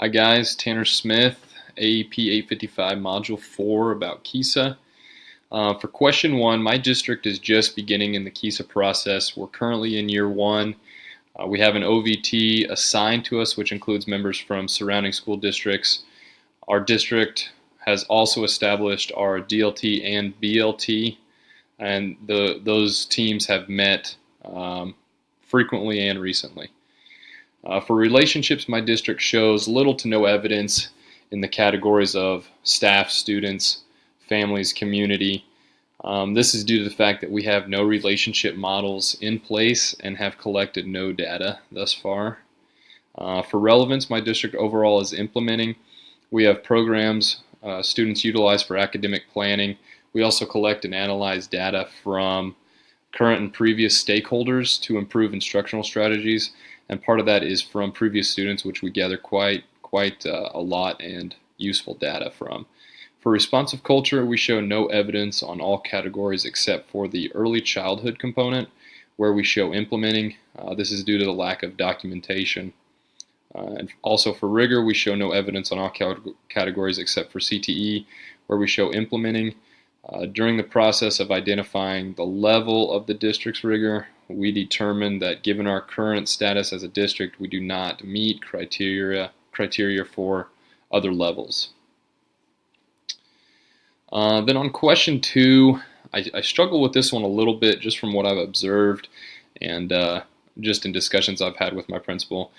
Hi guys, Tanner Smith, AEP 855 Module 4 about KESA. For question 1, my district is just beginning in the KESA process. We're currently in year 1. We have an OVT assigned to us, which includes members from surrounding school districts. Our district has also established our DLT and BLT, and those teams have met frequently and recently. For relationships, my district shows little to no evidence in the categories of staff, students, families, community. This is due to the fact that we have no relationship models in place and have collected no data thus far. For relevance, my district overall is implementing. We have programs students utilize for academic planning. We also collect and analyze data from current and previous stakeholders to improve instructional strategies. And part of that is from previous students, which we gather quite a lot and useful data from. For responsive culture, we show no evidence on all categories except for the early childhood component, where we show implementing. This is due to the lack of documentation. And also for rigor, we show no evidence on all categories except for CTE, where we show implementing. During the process of identifying the level of the district's rigor, we determined that given our current status as a district, we do not meet criteria for other levels. Then on question 2, I struggle with this one a little bit just from what I've observed and just in discussions I've had with my principal.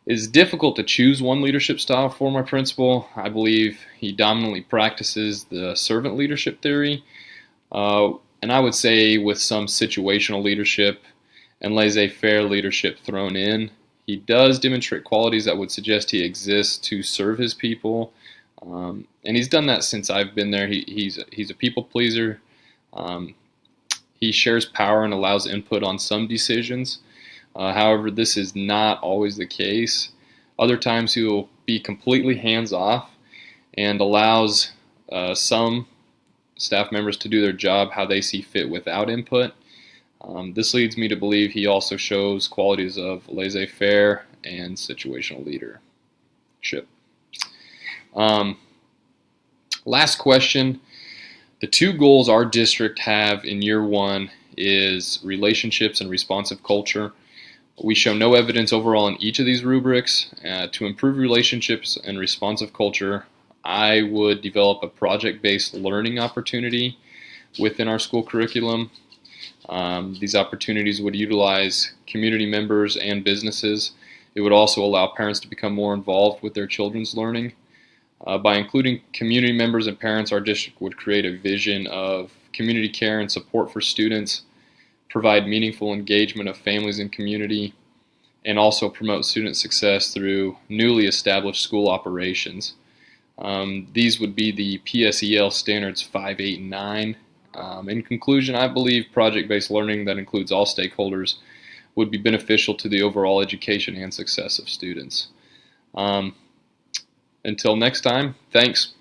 It's difficult to choose one leadership style for my principal. I believe he dominantly practices the servant leadership theory, and I would say with some situational leadership and laissez-faire leadership thrown in. He does demonstrate qualities that would suggest he exists to serve his people, and he's done that since I've been there. He's a people pleaser. He shares power and allows input on some decisions. However, this is not always the case. Other times he will be completely hands-off and allows some staff members to do their job how they see fit without input. This leads me to believe he also shows qualities of laissez-faire and situational leadership. Last question. The 2 goals our district have in year 1 is relationships and responsive culture. We show no evidence overall in each of these rubrics. To improve relationships and responsive culture, I would develop a project-based learning opportunity within our school curriculum. These opportunities would utilize community members and businesses. It would also allow parents to become more involved with their children's learning. By including community members and parents, our district would create a vision of community care and support for students, provide meaningful engagement of families and community, and also promote student success through newly established school operations. These would be the PSEL standards 5, 8, and 9. In conclusion, I believe project-based learning that includes all stakeholders would be beneficial to the overall education and success of students. Until next time, thanks.